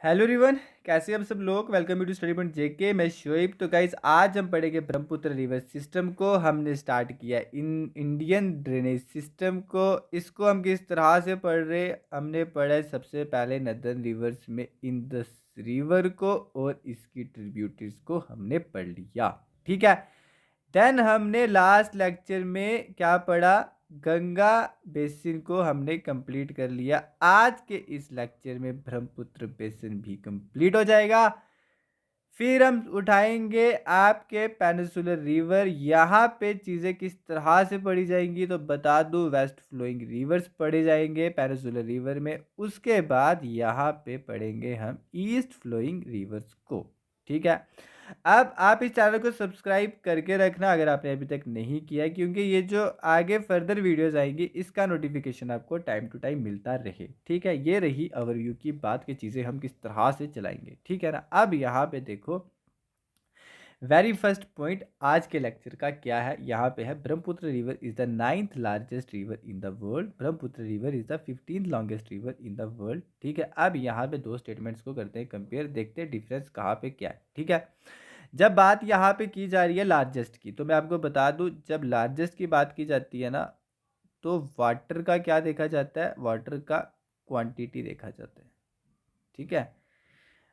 Hello everyone, कैसे हैं आप सब लोग। Welcome you to study point JK. मैं शोएब। तो गाइस आज हम पढ़ेंगे ब्रह्मपुत्र रिवर सिस्टम को। हमने स्टार्ट किया इन इंडियन ड्रेनेज सिस्टम को। इसको हम किस तरह से पढ़ रहे, हमने पढ़ा है सबसे पहले नदर्न रिवर्स में इंदस रिवर को और इसकी ट्रिब्यूटरीज को हमने पढ़ लिया। ठीक है। देन हमने लास्ट लेक्चर में क्या पढ़ा, गंगा बेसिन को हमने कंप्लीट कर लिया। आज के इस लेक्चर में ब्रह्मपुत्र बेसिन भी कंप्लीट हो जाएगा। फिर हम उठाएंगे आपके पेनिसुलर रिवर। यहाँ पे चीज़ें किस तरह से पढ़ी जाएंगी तो बता दूँ, वेस्ट फ्लोइंग रिवर्स पढ़े जाएंगे पेनिसुलर रिवर में। उसके बाद यहाँ पे पढ़ेंगे हम ईस्ट फ्लोइंग रिवर्स को। ठीक है। अब आप इस चैनल को सब्सक्राइब करके रखना अगर आपने अभी तक नहीं किया, क्योंकि ये जो आगे फर्दर वीडियोस आएंगी इसका नोटिफिकेशन आपको टाइम टू टाइम मिलता रहे। ठीक है। ये रही ओवरव्यू की बात की चीज़ें हम किस तरह से चलाएंगे। ठीक है ना। अब यहाँ पे देखो, वेरी फर्स्ट पॉइंट आज के लेक्चर का क्या है। यहाँ पे है Brahmaputra river is the 9th largest river in the world. Brahmaputra river is the 15th longest river in the world. ठीक है। अब यहाँ पे दो स्टेटमेंट्स को करते हैं कंपेयर, देखते हैं डिफरेंस कहाँ पे क्या है। ठीक है। जब बात यहाँ पे की जा रही है लार्जेस्ट की, तो मैं आपको बता दूँ, जब लार्जेस्ट की बात की जाती है ना, तो वाटर का क्या देखा जाता है, वाटर का क्वांटिटी देखा जाता है। ठीक है।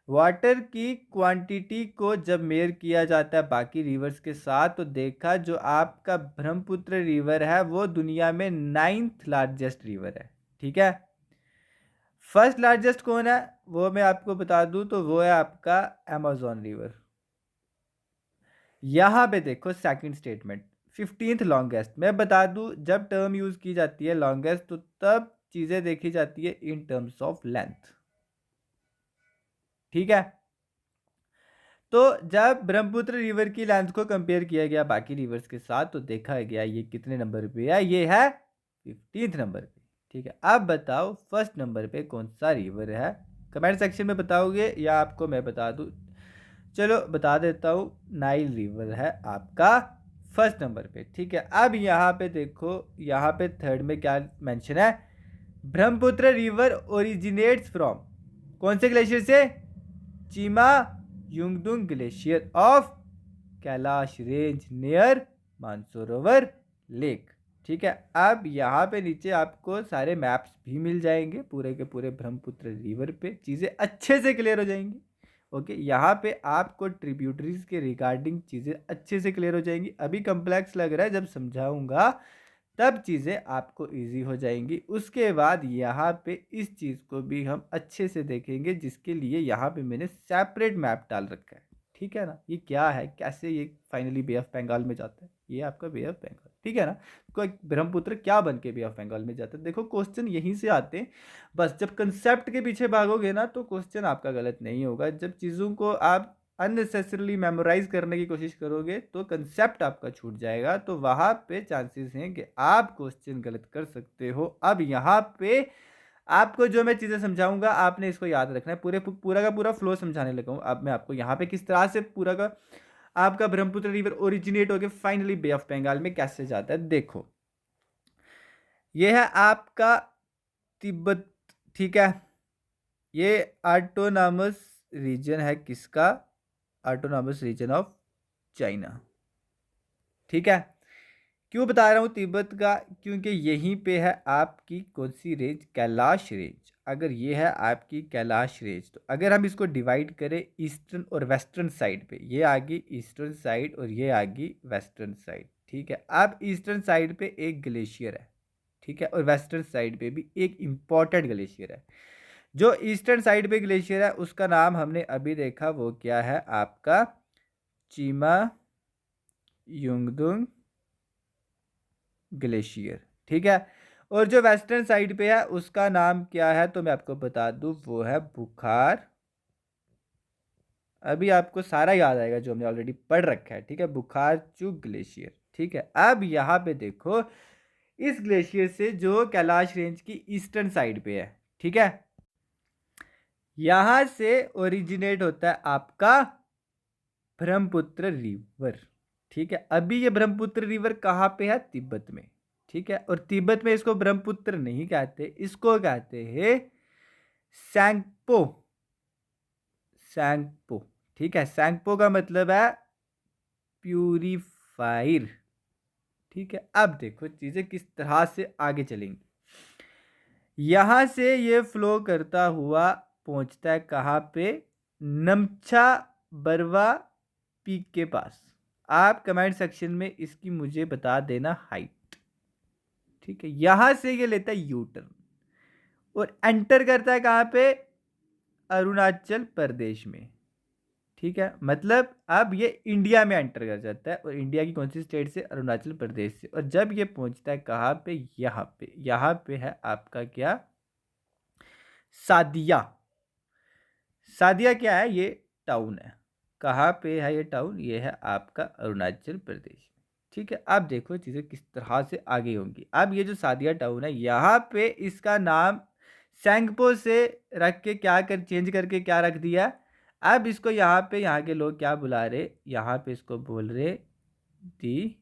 वाटर की क्वांटिटी को जब मेयर किया जाता है बाकी रिवर्स के साथ, तो देखा जो आपका ब्रह्मपुत्र रिवर है वो दुनिया में 9th लार्जेस्ट रिवर है। ठीक है। फर्स्ट लार्जेस्ट कौन है वो मैं आपको बता दूं, तो वो है आपका अमेजोन रिवर। यहाँ पे देखो सेकंड स्टेटमेंट 15th लॉन्गेस्ट। मैं बता दूं, जब टर्म यूज की जाती है लॉन्गेस्ट, तो तब चीजें देखी जाती है इन टर्म्स ऑफ लेंथ। ठीक है। तो जब ब्रह्मपुत्र रिवर की लेंथ को कंपेयर किया गया बाकी रिवर्स के साथ, तो देखा गया ये कितने नंबर पे है, ये है 15th नंबर पे। ठीक है। अब बताओ फर्स्ट नंबर पे कौन सा रिवर है, कमेंट सेक्शन में बताओगे या आपको मैं बता दूं। चलो बता देता हूँ, नाइल रिवर है आपका फर्स्ट नंबर पे। ठीक है। अब यहाँ पे देखो, यहाँ पे थर्ड में क्या मेंशन है, ब्रह्मपुत्र रिवर ओरिजिनेट्स फ्रॉम कौन से ग्लेशियर से, Chemayungdung glacier of Kailash range near Mansarovar lake. ठीक है। अब यहाँ पे नीचे आपको सारे मैप्स भी मिल जाएंगे पूरे के पूरे ब्रह्मपुत्र रिवर पे, चीज़ें अच्छे से क्लियर हो जाएंगी। ओके। यहाँ पे आपको ट्रिब्यूटरीज के रिगार्डिंग चीज़ें अच्छे से क्लियर हो जाएंगी। अभी कम्प्लेक्स लग रहा है, जब समझाऊंगा तब चीज़ें आपको इजी हो जाएंगी। उसके बाद यहाँ पे इस चीज़ को भी हम अच्छे से देखेंगे, जिसके लिए यहाँ पे मैंने सेपरेट मैप डाल रखा है। ठीक है ना। ये क्या है, कैसे ये फाइनली बे ऑफ बंगाल में जाता है, ये आपका बे ऑफ बंगाल। ठीक है ना। कोई ब्रह्मपुत्र क्या बन के बे ऑफ बंगाल में जाता है, देखो क्वेश्चन यहीं से आते हैं। बस जब कंसेप्ट के पीछे भागोगे ना, तो क्वेश्चन आपका गलत नहीं होगा। जब चीज़ों को आप अननेसेसरली मेमोराइज करने की कोशिश करोगे तो कंसेप्ट आपका छूट जाएगा, तो वहाँ पे चांसेस हैं कि आप क्वेश्चन गलत कर सकते हो। अब यहाँ पे आपको जो मैं चीज़ें समझाऊंगा आपने इसको याद रखना है, पूरा का पूरा फ्लो समझाने लगा हूँ। अब मैं आपको यहाँ पे किस तरह से पूरा का आपका ब्रह्मपुत्र रिवर ओरिजिनेट होकर फाइनली बे ऑफ बंगाल में कैसे जाता है, देखो ये है आपका तिब्बत। ठीक है। ये ऑटोनॉमस रीजन है किसका, ऑटोनॉमस रीजन ऑफ चाइना। ठीक है। क्यों बता रहा हूँ तिब्बत का, क्योंकि यहीं पे है आपकी कौन सी रेंज, कैलाश रेंज। अगर ये है आपकी कैलाश रेंज, तो अगर हम इसको डिवाइड करें ईस्टर्न और वेस्टर्न साइड पे, ये आ गई ईस्टर्न साइड और ये आ गई वेस्टर्न साइड। ठीक है। अब ईस्टर्न साइड पे एक ग्लेशियर है। ठीक है। और वेस्टर्न साइड पे भी एक इंपॉर्टेंट ग्लेशियर है। जो ईस्टर्न साइड पे ग्लेशियर है उसका नाम हमने अभी देखा, वो क्या है आपका चीमा युंगदुंग ग्लेशियर। ठीक है। और जो वेस्टर्न साइड पे है उसका नाम क्या है, तो मैं आपको बता दूं, वो है बुखार। अभी आपको सारा याद आएगा जो हमने ऑलरेडी पढ़ रखा है। ठीक है। बुखार चू ग्लेशियर। ठीक है। अब यहाँ पे देखो, इस ग्लेशियर से जो कैलाश रेंज की ईस्टर्न साइड पे है, ठीक है, यहां से ओरिजिनेट होता है आपका ब्रह्मपुत्र रिवर। ठीक है। अभी ये ब्रह्मपुत्र रिवर कहाँ पे है, तिब्बत में। ठीक है। और तिब्बत में इसको ब्रह्मपुत्र नहीं कहते, इसको कहते हैं सैंगपो। सैंगपो। ठीक है, सैंगपो का मतलब है प्यूरीफायर। ठीक है, अब देखो चीजें किस तरह से आगे चलेंगी। यहां से ये फ्लो करता हुआ पहुंचता है कहाँ पे? नमछा बरवा पीक के पास। आप कमेंट सेक्शन में इसकी मुझे बता देना हाइट। ठीक है, यहां से ये लेता है यू टर्न और एंटर करता है कहाँ पे? अरुणाचल प्रदेश में। ठीक है, मतलब अब ये इंडिया में एंटर कर जाता है, और इंडिया की कौन सी स्टेट से? अरुणाचल प्रदेश से। और जब ये पहुंचता है कहाँ पे? यहाँ पे है आपका क्या? सादिया। सादिया क्या है? ये टाउन है। कहाँ पे है ये टाउन? ये है आपका अरुणाचल प्रदेश। ठीक है, अब देखो चीज़ें किस तरह से आगे होंगी। अब ये जो सादिया टाउन है, यहाँ पे इसका नाम सैंगपो से रख के क्या कर चेंज करके क्या रख दिया? अब इसको यहाँ पे यहाँ के लोग क्या बुला रहे? यहाँ पे इसको बोल रहे दी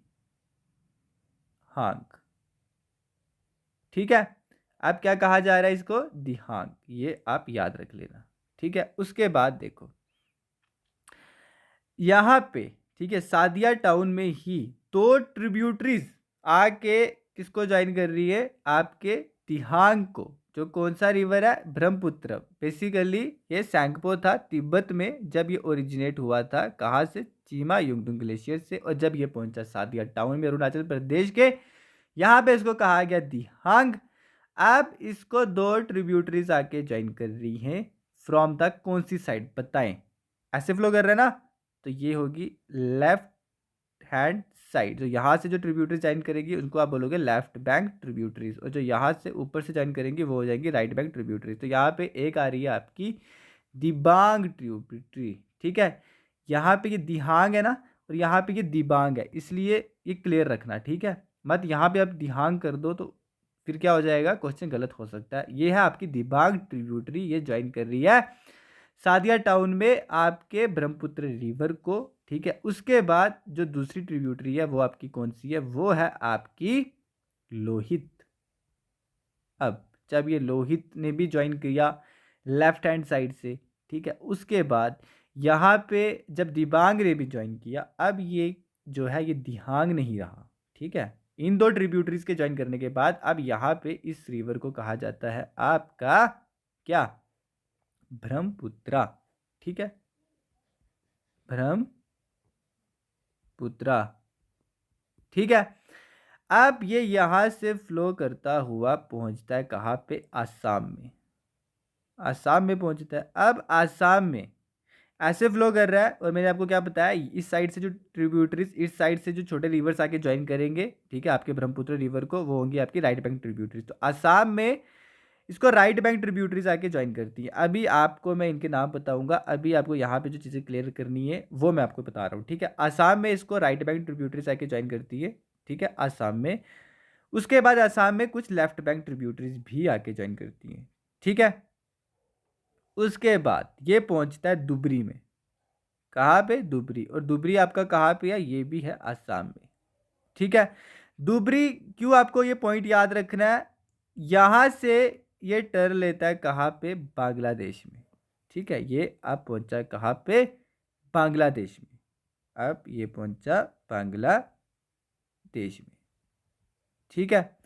हांग। ठीक है, अब क्या कहा जा रहा है इसको? दिहांग। ये आप याद रख लेना। ठीक है, उसके बाद देखो यहाँ पे, ठीक है, सादिया टाउन में ही दो ट्रिब्यूटरीज आके किसको ज्वाइन कर रही है? आपके दिहांग को। जो कौन सा रिवर है? ब्रह्मपुत्र। बेसिकली ये सैंगपो था तिब्बत में, जब ये ओरिजिनेट हुआ था कहाँ से? चीमा युंगडुंग ग्लेशियर से। और जब ये पहुंचा सादिया टाउन में अरुणाचल प्रदेश के, यहाँ पे इसको कहा गया दिहांग। अब इसको दो ट्रिब्यूटरीज आके ज्वाइन कर रही हैं फ्रॉम द कौन सी साइड? बताएं। ऐसे फ्लो कर रहे हैं ना, तो ये होगी लेफ्ट हैंड साइड। जो यहाँ से जो ट्रिब्यूटरी ज्वाइन करेगी उनको आप बोलोगे लेफ्ट बैंक ट्रिब्यूटरीज, और जो यहाँ से ऊपर से ज्वाइन करेंगे वो हो जाएंगी राइट बैंक ट्रिब्यूटरीज। तो यहाँ पे एक आ रही है आपकी दिबांग ट्रिब्यूटरी। ठीक है, यहाँ पे ये दिहांग है ना, और यहाँ पे ये दिबांग है, इसलिए ये क्लियर रखना। ठीक है, मत यहाँ पे आप दिहांग कर दो तो फिर क्या हो जाएगा? क्वेश्चन गलत हो सकता है। ये है आपकी दिबांग ट्रिब्यूटरी, ये ज्वाइन कर रही है सादिया टाउन में आपके ब्रह्मपुत्र रिवर को। ठीक है, उसके बाद जो दूसरी ट्रिब्यूटरी है वो आपकी कौन सी है? वो है आपकी लोहित। अब जब ये लोहित ने भी ज्वाइन किया लेफ्ट हैंड साइड से, ठीक है, उसके बाद यहाँ पे जब दिबांग ने भी ज्वाइन किया, अब ये जो है ये दिहांग नहीं रहा। ठीक है, इन दो ट्रिब्यूटरीज के ज्वाइन करने के बाद अब यहाँ पे इस रिवर को कहा जाता है आपका क्या? ब्रह्मपुत्रा। ठीक है, ब्रह्मपुत्रा। ठीक है, अब ये यहां से फ्लो करता हुआ पहुंचता है कहाँ पे? आसाम में। आसाम में पहुंचता है। अब आसाम में ऐसे फ्लो कर रहा है, और मैंने आपको क्या बताया? इस साइड से जो ट्रिब्यूटरीज, इस साइड से जो छोटे रिवर्स आके ज्वाइन करेंगे, ठीक है, आपके ब्रह्मपुत्र रिवर को, वो होंगी आपकी राइट बैंक ट्रिब्यूटरीज। तो आसाम में इसको राइट बैंक ट्रिब्यूटरीज आके ज्वाइन करती है। अभी आपको मैं इनके नाम बताऊंगा, अभी आपको यहाँ पे जो चीज़ें क्लियर करनी है वो मैं आपको बता रहा हूँ। ठीक है, आसाम में इसको राइट बैंक ट्रिब्यूटरीज आके ज्वाइन करती है। ठीक है, आसाम में। उसके बाद आसाम में कुछ लेफ्ट बैंक ट्रिब्यूटरीज भी आके ज्वाइन करती हैं। ठीक है, उसके बाद ये पहुंचता है दुबरी में। कहाँ पे? दुबरी। और दुबरी आपका कहाँ पे है? ये भी है आसाम में। ठीक है, दुबरी क्यों आपको ये पॉइंट याद रखना है? यहां से ये टर्न लेता है कहाँ पे? बांग्लादेश में। ठीक है, ये अब पहुंचा कहाँ पे? बांग्लादेश में। अब ये पहुंचा बांग्लादेश में। ठीक है,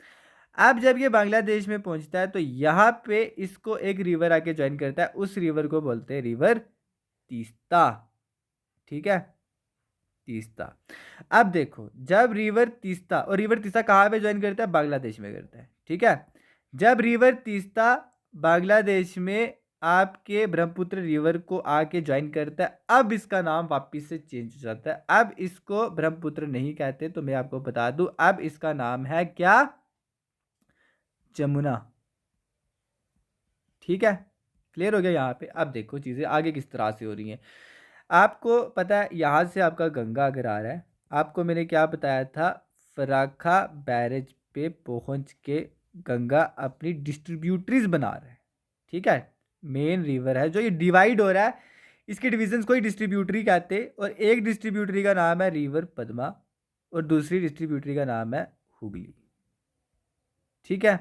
अब जब ये बांग्लादेश में पहुंचता है तो यहाँ पे इसको एक रिवर आके ज्वाइन करता है, उस रिवर को बोलते हैं रिवर तीस्ता। ठीक है, तीस्ता। अब देखो जब रिवर तीस्ता, और रिवर तीस्ता कहाँ पे ज्वाइन करता है? बांग्लादेश में करता है। ठीक है, जब रिवर तीस्ता बांग्लादेश में आपके ब्रह्मपुत्र रिवर को आके ज्वाइन करता है, अब इसका नाम वापिस से चेंज हो जाता है। अब इसको ब्रह्मपुत्र नहीं कहते, तो मैं आपको बता दूं अब इसका नाम है क्या? जमुना। ठीक है, क्लियर हो गया यहाँ पे। अब देखो चीज़ें आगे किस तरह से हो रही हैं। आपको पता है यहाँ से आपका गंगा अगर आ रहा है, आपको मैंने क्या बताया था? फराखा बैरेज पे पहुँच के गंगा अपनी डिस्ट्रीब्यूटरीज बना रहा है। ठीक है, मेन रिवर है जो ये डिवाइड हो रहा है, इसके डिविजन्स को ही डिस्ट्रीब्यूटरी कहते हैं। और एक डिस्ट्रीब्यूटरी का नाम है रिवर पद्मा, और दूसरी डिस्ट्रीब्यूटरी का नाम है हुगली। ठीक है,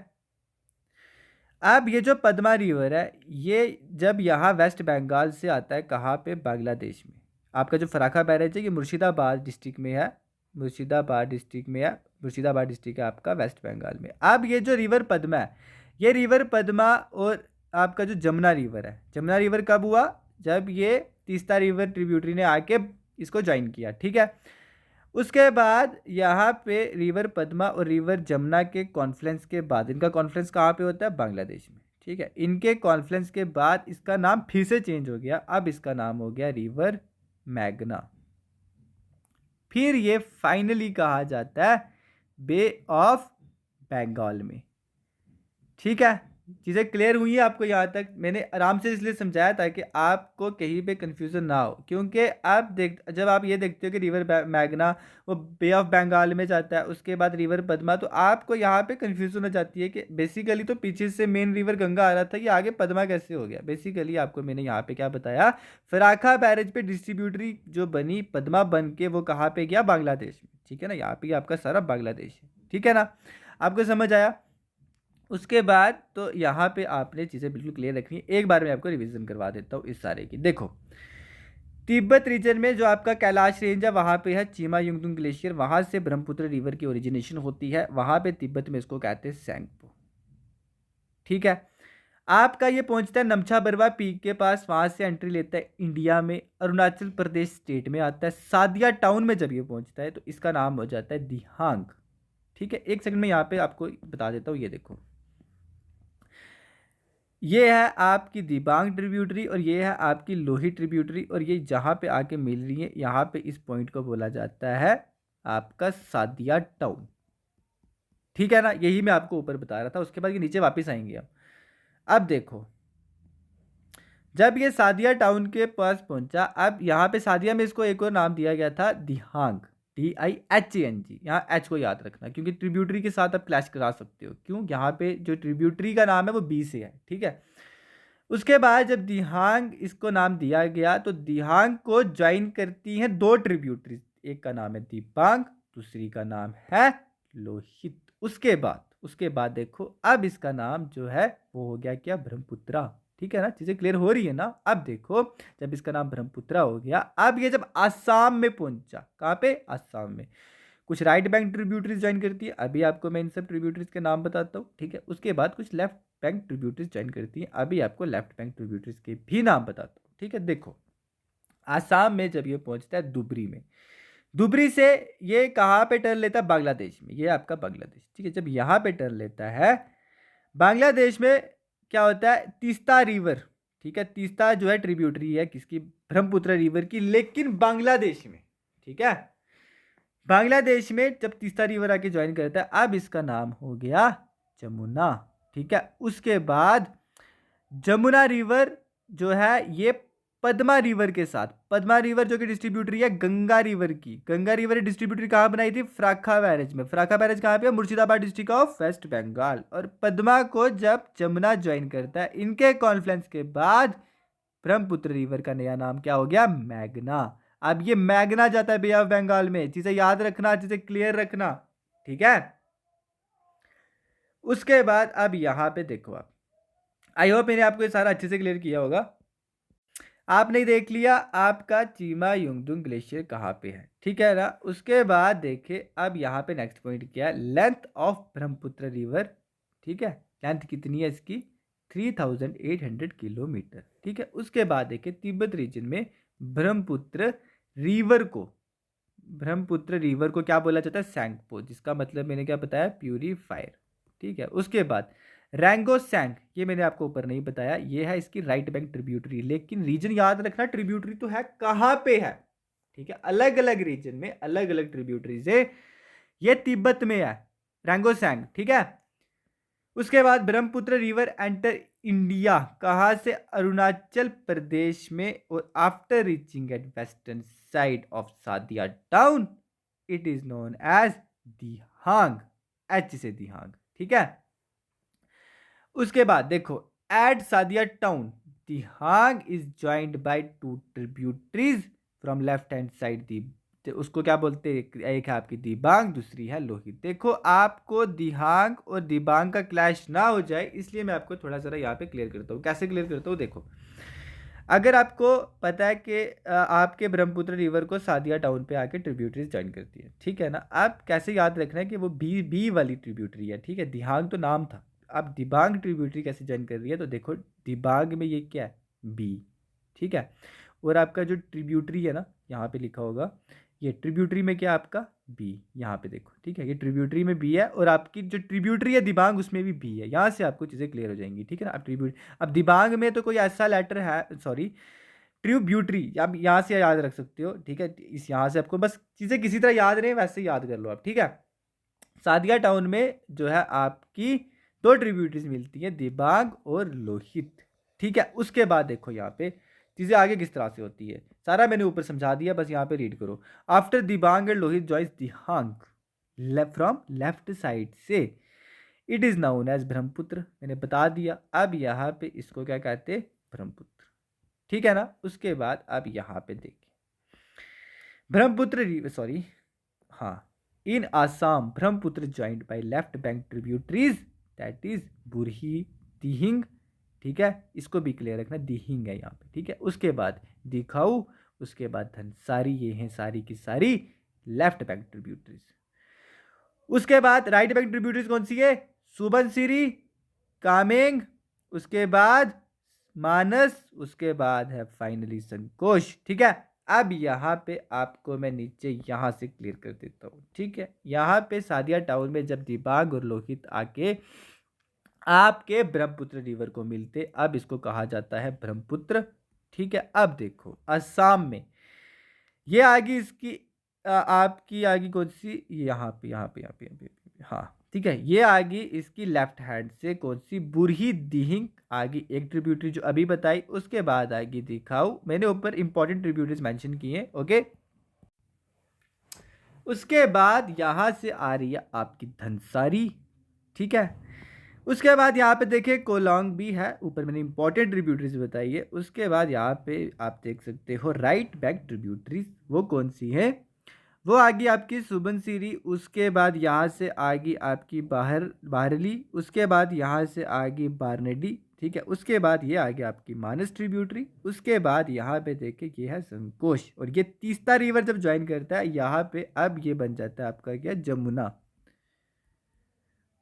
अब ये जो पद्मा रिवर है, ये जब यहाँ वेस्ट बंगाल से आता है, कहाँ पे, बांग्लादेश में। आपका जो फराक्का बैरेज है ये मुर्शिदाबाद डिस्ट्रिक्ट में है, मुर्शिदाबाद डिस्ट्रिक्ट में है, मुर्शिदाबाद डिस्ट्रिक्ट है आपका वेस्ट बंगाल में। अब ये जो रिवर पद्मा है, ये रिवर पद्मा और आपका जो जमुना रिवर है, जमुना रिवर कब हुआ, जब ये तीस्ता रिवर ट्रिब्यूटरी ने आके इसको ज्वाइन किया, ठीक है। उसके बाद यहाँ पे रिवर पद्मा और रिवर जमुना के कॉन्फ्लुएंस के बाद, इनका कॉन्फ्लुएंस कहाँ पे होता है, बांग्लादेश में, ठीक है। इनके कॉन्फ्लुएंस के बाद इसका नाम फिर से चेंज हो गया, अब इसका नाम हो गया रिवर मैग्ना। फिर ये फाइनली कहा जाता है बे ऑफ बंगाल में, ठीक है। चीज़ें क्लियर हुई हैं आपको यहाँ तक? मैंने आराम से इसलिए समझाया ताकि आपको कहीं पे कंफ्यूजन ना हो, क्योंकि आप जब आप ये देखते हो कि रिवर मैग्ना वो बे ऑफ बंगाल में जाता है, उसके बाद रिवर पद्मा, तो आपको यहाँ पे कंफ्यूजन हो जाती है कि बेसिकली तो पीछे से मेन रिवर गंगा आ रहा था, ये आगे पद्मा कैसे हो गया। बेसिकली आपको मैंने यहाँ पे क्या बताया, फराक्का बैरेज पे डिस्ट्रीब्यूटरी जो बनी पद्मा बन के, वो कहाँ पे गया, बांग्लादेश में, ठीक है ना। यहाँ पे आपका सारा बांग्लादेश है, ठीक है ना, आपको समझ आया। उसके बाद तो यहाँ पे आपने चीज़ें बिल्कुल क्लियर रखनी है। एक बार मैं आपको रिवीजन करवा देता हूँ इस सारे की। देखो, तिब्बत रीजन में जो आपका कैलाश रेंज है, वहाँ पे है चीमा युंगदुंग ग्लेशियर, वहाँ से ब्रह्मपुत्र रिवर की ओरिजिनेशन होती है, वहाँ पे तिब्बत में इसको कहते हैं सैंगपो, ठीक है। आपका ये पहुँचता है नमछा बरवा पीक के पास, वहाँ से एंट्री लेता है इंडिया में, अरुणाचल प्रदेश स्टेट में आता है। सादिया टाउन में जब ये पहुँचता है तो इसका नाम हो जाता है दिहांग, ठीक है। एक सेकंड में यहाँ पे आपको बता देता हूँ, ये देखो, ये है आपकी दिबांग ट्रिब्यूटरी और ये है आपकी लोही ट्रिब्यूटरी, और ये जहाँ पे आके मिल रही है, यहाँ पे इस पॉइंट को बोला जाता है आपका सादिया टाउन, ठीक है ना। यही मैं आपको ऊपर बता रहा था। उसके बाद ये नीचे वापस आएंगे हम। अब देखो, जब ये सादिया टाउन के पास पहुंचा, अब यहाँ पे सादिया में इसको एक और नाम दिया गया था दिहांग, DIHANG। यहाँ एच को याद रखना, क्योंकि ट्रिब्यूटरी के साथ आप क्लैश करा सकते हो। क्यों, यहाँ पे जो ट्रिब्यूटरी का नाम है वो बी से है, ठीक है। उसके बाद जब दिहांग इसको नाम दिया गया, तो दिहांग को ज्वाइन करती हैं दो ट्रिब्यूटरीज, एक का नाम है दिबांग, दूसरी का नाम है लोहित। उसके बाद देखो, अब इसका नाम जो है वो हो गया क्या, ब्रह्मपुत्रा, ठीक है ना। चीजें क्लियर हो रही है ना। अब देखो, जब इसका नाम ब्रह्मपुत्रा हो गया, अब ये जब आसाम में पहुंचा, कहाँ पे, आसाम में, कुछ राइट बैंक ट्रिब्यूटरीज ज्वाइन करती है, अभी आपको मैं इन सब ट्रिब्यूटरीज के नाम बताता हूँ, ठीक है। उसके बाद कुछ लेफ्ट बैंक ट्रिब्यूटरीज ज्वाइन करती हैं, अभी आपको लेफ्ट बैंक ट्रिब्यूटरीज के भी नाम बताता हूँ, ठीक है। देखो, आसाम में जब ये पहुंचता है दुबरी में, दुबरी से ये कहाँ पे टर्न लेता है, बांग्लादेश में, ये आपका बांग्लादेश, ठीक है। जब यहाँ पे टर्न लेता है बांग्लादेश में, क्या होता है, तीस्ता रिवर, ठीक है। तीस्ता जो है ट्रिब्यूटरी है किसकी, ब्रह्मपुत्र रिवर की, लेकिन बांग्लादेश में, ठीक है। बांग्लादेश में जब तीस्ता रिवर आके ज्वाइन करता है, अब इसका नाम हो गया जमुना, ठीक है। उसके बाद जमुना रिवर जो है ये पद्मा रिवर के साथ, पद्मा रिवर जो कि डिस्ट्रीब्यूटरी है गंगा रिवर की, गंगा रिवर डिस्ट्रीब्यूटरी कहाँ बनाई थी, फराक्का बैरेज में। फराक्का बैरेज कहाँ पे है, Murshidabad district of West Bengal. और पद्मा को जब जमुना ज्वाइन करता है, इनके कॉन्फ्लुएंस के बाद ब्रह्मपुत्र रिवर का नया नाम क्या हो गया, मैग्ना। अब ये मैग्ना जाता है बे ऑफ बंगाल में। चीजें याद रखना, चीजें क्लियर रखना, ठीक है। उसके बाद अब यहां पे देखो, आप, आई होप मैंने आपको ये सारा अच्छे से क्लियर किया होगा। आपने देख लिया आपका चीमा युंगदुंग ग्लेशियर कहाँ पे है, ठीक है ना। उसके बाद देखे, अब यहाँ पे नेक्स्ट पॉइंट क्या है, लेंथ ऑफ ब्रह्मपुत्र रिवर, ठीक है। लेंथ कितनी है इसकी, 3800 किलोमीटर, ठीक है। उसके बाद देखे, तिब्बत रीजन में ब्रह्मपुत्र रिवर को, ब्रह्मपुत्र रिवर को क्या बोला जाता है, सैंगपो, जिसका मतलब मैंने क्या बताया, प्यूरीफायर, ठीक है। उसके बाद रैंगो सैंग, ये मैंने आपको ऊपर नहीं बताया, ये है इसकी राइट बैंक ट्रिब्यूटरी, लेकिन रीजन याद रखना, ट्रिब्यूटरी तो है कहाँ पे है, ठीक है। अलग अलग रीजन में अलग अलग ट्रिब्यूटरीज है, ये तिब्बत में है रैंगो सैंग, ठीक है। उसके बाद ब्रह्मपुत्र रिवर एंटर इंडिया कहाँ से, अरुणाचल प्रदेश में, और after reaching at western side of Sadiya town, it is known as Dihang, H से दिहांग, ठीक है। उसके बाद देखो, at Sadiya town Dihang is joined by two tributaries from left hand side दी उसको क्या बोलते हैं, एक है आपकी दिबांग, दूसरी है लोहित। देखो आपको दिहांग और दिबांग का क्लैश ना हो जाए इसलिए मैं आपको थोड़ा सा यहाँ पे क्लियर करता हूँ। कैसे क्लियर करता हूँ, देखो अगर आपको पता है कि आपके ब्रह्मपुत्र रिवर को सादिया टाउन पे आके ट्रिब्यूटरीज ज्वाइन करती है, ठीक है ना। आप कैसे याद रखना है कि वो बी बी वाली ट्रिब्यूटरी है, ठीक है। दिहांग तो नाम था, अब दिबांग ट्रिब्यूटरी कैसे ज्वाइन कर रही है, तो देखो दिबांग में ये क्या है, बी, ठीक है। और आपका जो ट्रिब्यूटरी है ना, यहाँ पे लिखा होगा, ये ट्रिब्यूटरी में क्या आपका बी, यहाँ पे देखो, ठीक है। ये ट्रिब्यूटरी में बी है और आपकी जो ट्रिब्यूटरी है दिबांग उसमें भी बी है। यहाँ से आपको चीज़ें क्लियर हो जाएंगी, ठीक है ना। अब दिबांग में तो कोई ऐसा लेटर है, सॉरी ट्रिब्यूटरी, आप यहाँ से याद रख सकते हो, ठीक है। इस यहाँ से आपको बस चीज़ें किसी तरह याद रहे वैसे याद कर लो आप, ठीक है। सादिया टाउन में जो है आपकी दो ट्रिब्यूटरीज मिलती हैं, दिबांग और लोहित, ठीक है। उसके बाद देखो यहाँ पे चीज़ें आगे किस तरह से होती है, सारा मैंने ऊपर समझा दिया, बस यहाँ पे रीड करो। आफ्टर दिबांग एंड लोहित जॉइस दिहांग फ्रॉम लेफ्ट साइड से, it is known as Brahmaputra, मैंने बता दिया। अब यहाँ पे इसको क्या कहते हैं, ब्रह्मपुत्र, ठीक है ना। उसके बाद अब यहाँ पे देखिए ब्रह्मपुत्र, सॉरी, हाँ, in Assam Brahmaputra joined by left bank tributaries that is Burhi, Dihing, ठीक है। इसको भी क्लियर रखना, दिहिंग है यहाँ पे, ठीक है। उसके बाद दिखाऊ, उसके बाद धनसारी, ये हैं सारी की सारी लेफ्ट बैंक ट्रिब्यूटरीज। उसके बाद राइट बैंक ट्रिब्यूटरीज कौन सी है, सुबनसिरी, कामेंग, उसके बाद मानस, उसके बाद है फाइनली संकोश, ठीक है। अब यहाँ पे आपको मैं नीचे यहाँ से क्लियर कर देता हूँ, ठीक है। यहाँ पे सादिया टाउन में जब दिबांग और लोहित आके आपके ब्रह्मपुत्र रिवर को मिलते, अब इसको कहा जाता है ब्रह्मपुत्र, ठीक है। अब देखो असम में ये आगे इसकी आपकी आगे कौन सी, यहाँ पे यहाँ पे यहाँ पे यहाँ पे, हाँ, ठीक है। ये आगे इसकी लेफ्ट हैंड से कौन सी, बुरही दिहिंग आगे एक ट्रिब्यूटरी जो अभी बताई, उसके बाद आगे दिखाऊ, मैंने ऊपर इंपॉर्टेंट ट्रिब्यूटरीज मेंशन किए, ओके। उसके बाद यहाँ से आ रही है आपकी धनसारी, ठीक है। उसके बाद यहाँ पे देखिए कोलोंग भी है, ऊपर मैंने इंपॉर्टेंट ट्रिब्यूटरीज बताई है। उसके बाद यहाँ पे आप देख सकते हो राइट बैंक ट्रिब्यूटरीज, वो कौन सी है, वो आगे आपकी सुबनसिरी, उसके बाद यहाँ से आगे आपकी बाहरली, उसके बाद यहाँ से आगे बारनेडी, ठीक है। उसके बाद ये आगे आपकी मानस ट्रिब्यूटरी, उसके बाद यहाँ पे देखिए ये है संकोश, और ये तीस्ता रिवर जब ज्वाइन करता है यहाँ पे, अब ये बन जाता है आपका क्या, जमुना।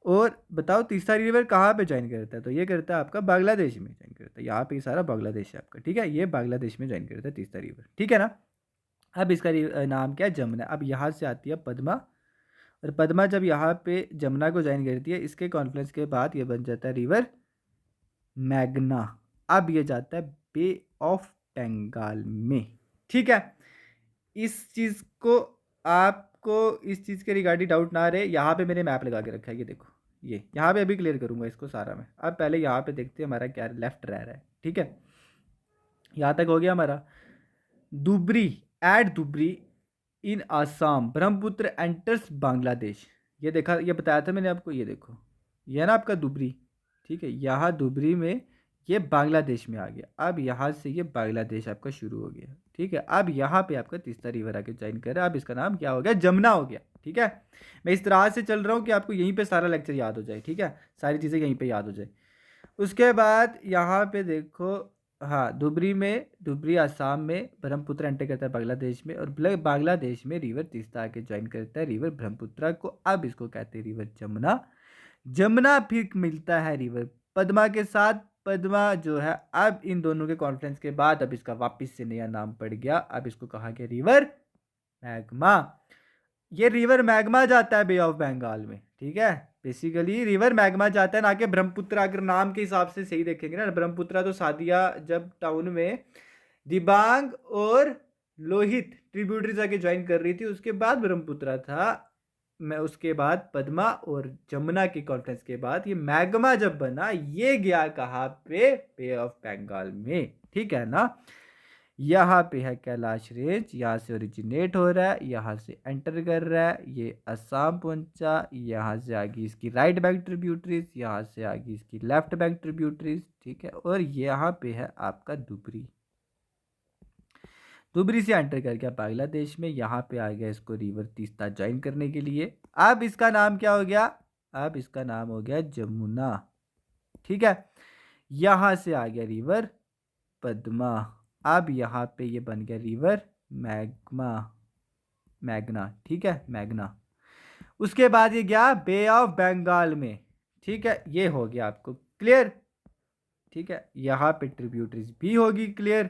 और बताओ तीसरा रिवर कहाँ पे ज्वाइन करता है, तो ये करता है आपका बांग्लादेश में ज्वाइन करता है, यहाँ पे सारा बांग्लादेश है आपका, ठीक है। ये बांग्लादेश में ज्वाइन करता है तीसरा रिवर, ठीक है ना। अब इसका नाम क्या है, जमुना। अब यहाँ से आती है पद्मा, और पद्मा जब यहाँ पे जमुना को ज्वाइन करती है, इसके कॉन्फ्लुएंस के बाद ये बन जाता है रिवर मैग्ना। अब ये जाता है बे ऑफ बंगाल में, ठीक है। इस चीज़ को आपको इस चीज़ के रिगार्डिंग डाउट ना रहे, यहाँ पे मैंने मैप लगा के रखा है, ये देखो, ये यहाँ पे अभी क्लियर करूँगा इसको सारा मैं। अब पहले यहाँ पे देखते हैं हमारा क्या लेफ्ट रह रहा है, ठीक है। यहाँ तक हो गया हमारा। दुबरी, एट दुबरी इन आसाम ब्रह्मपुत्र एंटर्स बांग्लादेश, ये देखा, ये बताया था मैंने आपको, ये देखो, ये है ना आपका दुबरी, ठीक है। यहाँ दुबरी में ये बांग्लादेश में आ गया, अब यहाँ से ये बांग्लादेश आपका शुरू हो गया, ठीक है। अब यहाँ पे आपका तीसरा रिवर आके ज्वाइन कर रहा है, अब इसका नाम क्या हो गया, जमुना हो गया, ठीक है। मैं इस तरह से चल रहा हूँ कि आपको यहीं पे सारा लेक्चर याद हो जाए, ठीक है, सारी चीज़ें यहीं पे याद हो जाए। उसके बाद यहाँ पे देखो, हाँ, धुबरी आसाम में, ब्रह्मपुत्र एंटर करता है बांग्लादेश में, और बांग्लादेश में रिवर तीस्ता आके ज्वाइन करता है रिवर ब्रह्मपुत्र को, अब इसको कहते हैं रिवर जमुना। जमुना फिर मिलता है रिवर पद्मा के साथ, पद्मा जो है अब इन दोनों के कॉन्फ्रेंस के बाद अब इसका वापस से नया नाम पड़ गया, अब इसको कहा गया रिवर मैग्मा। ये रिवर मैग्मा जाता है बे ऑफ बंगाल में, ठीक है। बेसिकली रिवर मैग्मा जाता है, ना कि ब्रह्मपुत्र। अगर नाम के हिसाब से सही देखेंगे ना, ब्रह्मपुत्र तो सादिया जब टाउन में दिबांग और लोहित ट्रिब्यूटरीज आके ज्वाइन कर रही थी, उसके बाद ब्रह्मपुत्र था। मैं उसके बाद पद्मा और जमुना की कॉन्फ्रेंस के बाद ये मैग्मा जब बना, ये गया कहाँ पे, बे ऑफ बंगाल में, ठीक है ना। यहाँ पे है कैलाश रेंज, यहाँ से ओरिजिनेट हो रहा है, यहाँ से एंटर कर रहा है, ये असम पहुंचा, यहाँ से आगे इसकी राइट बैंक ट्रिब्यूटरीज, यहाँ से आगे इसकी लेफ्ट बैंक ट्रिब्यूटरीज, ठीक है। और यहाँ पे है आपका दुबरी। दुबरी से एंटर कर गया बांग्लादेश में, यहाँ पे आ गया इसको रिवर तीस्ता ज्वाइन करने के लिए। अब इसका नाम क्या हो गया, अब इसका नाम हो गया जमुना, ठीक है। यहाँ से आ गया रिवर पद्मा, अब यहाँ पे ये बन गया रिवर मैग्मा, मैग्ना, ठीक है, मैग्ना। उसके बाद ये गया बे ऑफ बंगाल में, ठीक है, ये हो गया आपको क्लियर, ठीक है। यहाँ पे ट्रिब्यूटरीज भी होगी क्लियर।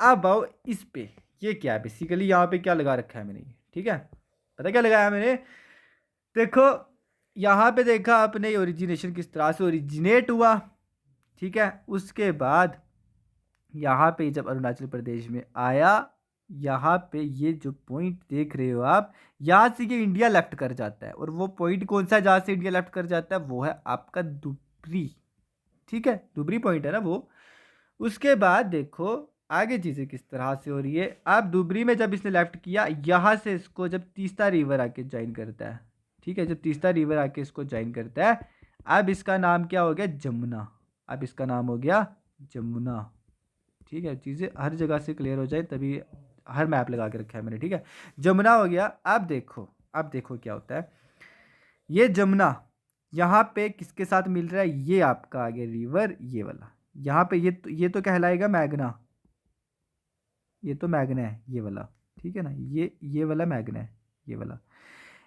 अब आओ इस पे, ये क्या है बेसिकली, यहाँ पे क्या लगा रखा है मैंने, ठीक है, पता क्या लगाया मैंने, देखो यहाँ पे देखा आपने ओरिजिनेशन किस तरह से ओरिजिनेट हुआ, ठीक है। उसके बाद यहाँ पे जब अरुणाचल प्रदेश में आया, यहाँ पे ये जो पॉइंट देख रहे हो आप, यहाँ से ये इंडिया लेफ्ट कर जाता है, और वो पॉइंट कौन सा है जहाँ से इंडिया लेफ्ट कर जाता है, वो है आपका दुबरी, ठीक है, दुबरी पॉइंट है ना वो। उसके बाद देखो आगे चीज़ें किस तरह से हो रही है। अब दुबरी में जब इसने लेफ्ट किया, यहाँ से इसको जब तीस्ता रिवर आके ज्वाइन करता है, ठीक है, जब तीस्ता रिवर आके इसको ज्वाइन करता है, अब इसका नाम क्या हो गया, जमुना, अब इसका नाम हो गया जमुना, ठीक है। चीज़ें हर जगह से क्लियर हो जाए तभी हर मैप लगा के रखा है मैंने, ठीक है। जमुना हो गया। अब देखो, अब देखो क्या होता है, ये जमुना यहाँ पे किसके साथ मिल रहा है, ये आपका आ गया रिवर ये वाला, यहाँ पे ये तो कहलाएगा मैग्ना, ये तो मैग्ना है ये वाला, ठीक है ना, ये वाला मैग्ना है ये वाला।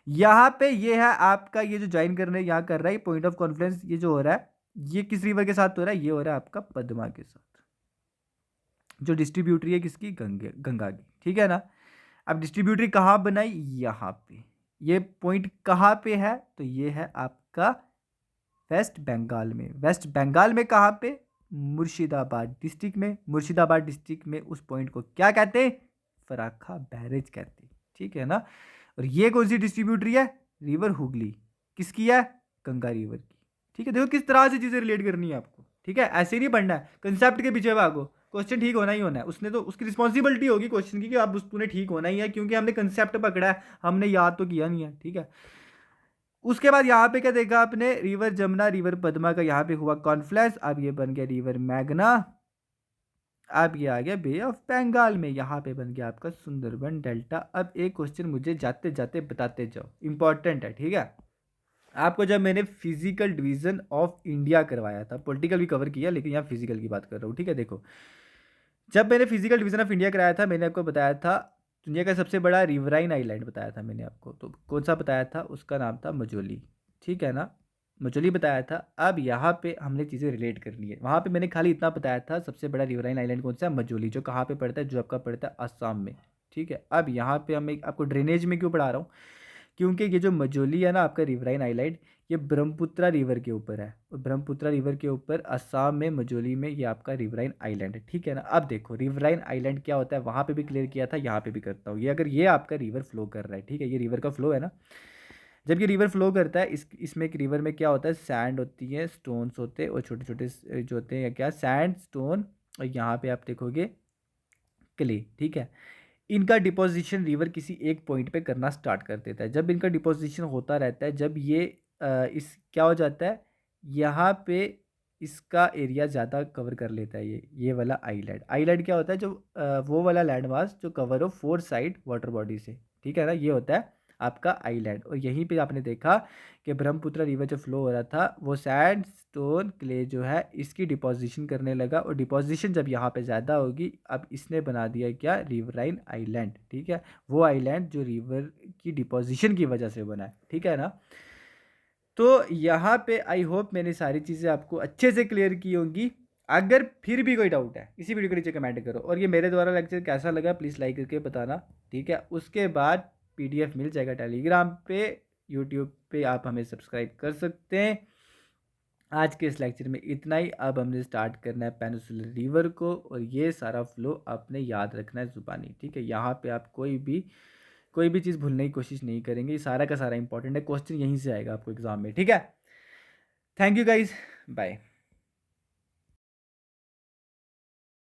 यहाँ पे ये है आपका, ये जो ज्वाइन करने यहाँ कर रहा है पॉइंट ऑफ कॉन्फ्लुएंस, ये जो हो रहा है ये किस रिवर के साथ हो रहा है, ये हो रहा है आपका पद्मा के साथ, जो डिस्ट्रीब्यूटरी है किसकी, गंगा की, ठीक है ना। अब डिस्ट्रीब्यूटरी कहाँ बनाई, यहाँ पे, ये पॉइंट कहाँ पे है, तो ये है आपका वेस्ट बंगाल में, वेस्ट बंगाल में कहाँ पे, मुर्शिदाबाद डिस्ट्रिक्ट में, मुर्शिदाबाद डिस्ट्रिक्ट में उस पॉइंट को क्या कहते हैं, फराक्का बैरेज कहते हैं, ठीक है ना। और ये कौन सी डिस्ट्रीब्यूटरी है, रिवर हुगली, किसकी है, गंगा रिवर की, ठीक है। देखो किस तरह से चीज़ें रिलेट करनी है आपको, ठीक है, ऐसे नहीं पढ़ना है कंसेप्ट के पीछे भागो, क्वेश्चन ठीक होना ही होना है, उसने तो उसकी रिस्पॉन्सिबिलिटी होगी क्वेश्चन की कि आप उसने ठीक होना ही है, क्योंकि हमने कंसेप्ट पकड़ा है, हमने याद तो किया नहीं है, ठीक है। उसके बाद यहाँ पे क्या देखा आपने, रिवर जमुना रिवर पद्मा का यहाँ पे हुआ कॉन्फ्लुएंस, अब ये बन गया रिवर मैग्ना, अब ये आ गया बे ऑफ बंगाल में, यहाँ पे बन गया आपका सुंदरबन डेल्टा। अब एक क्वेश्चन मुझे जाते जाते बताते जाओ, इंपॉर्टेंट है, ठीक है। आपको जब मैंने फिजिकल डिवीजन ऑफ इंडिया करवाया था, पॉलिटिकल भी कवर किया लेकिन यहाँ फिजिकल की बात कर रहा हूँ, ठीक है। देखो जब मैंने फिजिकल डिवीजन ऑफ इंडिया कराया था, मैंने आपको बताया था दुनिया का सबसे बड़ा रिवराइन आइलैंड बताया था मैंने आपको, तो कौन सा बताया था, उसका नाम था मजोली, ठीक है ना, मजोली बताया था। अब यहाँ पे हमने चीज़ें रिलेट करनी है, वहाँ पे मैंने खाली इतना बताया था सबसे बड़ा रिवराइन आइलैंड कौन सा है, मजोली, जो कहाँ पे पड़ता है, जो आपका पड़ता है असम में, ठीक है। अब यहाँ पे हम एक आपको ड्रेनेज में क्यों पढ़ा रहा हूँ, क्योंकि ये जो मजोली है ना आपका रिवराइन आइलैंड, ये ब्रह्मपुत्रा रिवर के ऊपर है, और ब्रह्मपुत्रा रिवर के ऊपर असम में मजोली में ये आपका रिवराइन आइलैंड है, ठीक है ना। अब देखो रिवराइन आइलैंड क्या होता है, वहाँ पे भी क्लियर किया था, यहाँ पे भी करता हूँ। ये अगर ये आपका रिवर फ्लो कर रहा है, ठीक है, ये रिवर का फ्लो है ना, जब ये रिवर फ्लो करता है इसमें एक रिवर में क्या होता है, सैंड होती है, स्टोन्स होते हैं, और छोटे छोटे जो होते हैं क्या, सैंड स्टोन, और यहाँ पे आप देखोगे क्ले, ठीक है। इनका डिपोजिशन रिवर किसी एक पॉइंट पे करना स्टार्ट कर देता है। जब इनका डिपोजिशन होता रहता है, जब ये इस क्या हो जाता है, यहाँ पे इसका एरिया ज़्यादा कवर कर लेता है, ये वाला आइलैंड, आइलैंड क्या होता है, जो वो वाला लैंड मास जो कवर हो 4 साइड वाटर बॉडी से, ठीक है ना, ये होता है आपका आइलैंड। और यहीं पे आपने देखा कि ब्रह्मपुत्र रिवर जो फ्लो हो रहा था, वो सैंड स्टोन क्ले जो है इसकी डिपोजिशन करने लगा, और डिपोजिशन जब यहाँ पे ज़्यादा होगी, अब इसने बना दिया क्या, रिवराइन आइलैंड, ठीक है। वो आइलैंड जो रिवर की डिपोजिशन की वजह से बना है, ठीक है ना। तो यहाँ पे आई होप मैंने सारी चीज़ें आपको अच्छे से क्लियर की होंगी। अगर फिर भी कोई डाउट है इसी वीडियो के नीचे कमेंट करो, और ये मेरे द्वारा लेक्चर कैसा लगा प्लीज़ लाइक करके बताना, ठीक है। उसके बाद PDF मिल जाएगा टेलीग्राम पे, यूट्यूब पे आप हमें सब्सक्राइब कर सकते हैं। आज के इस लेक्चर में इतना ही। अब हमने स्टार्ट करना है पेनिसुलर रिवर को, और ये सारा फ्लो आपने याद रखना है ज़ुबानी, ठीक है। यहाँ पे आप कोई भी चीज़ भूलने की कोशिश नहीं करेंगे, ये सारा का सारा इंपॉर्टेंट है, क्वेश्चन यहीं से आएगा आपको एग्जाम में, ठीक है। Thank you guys, bye.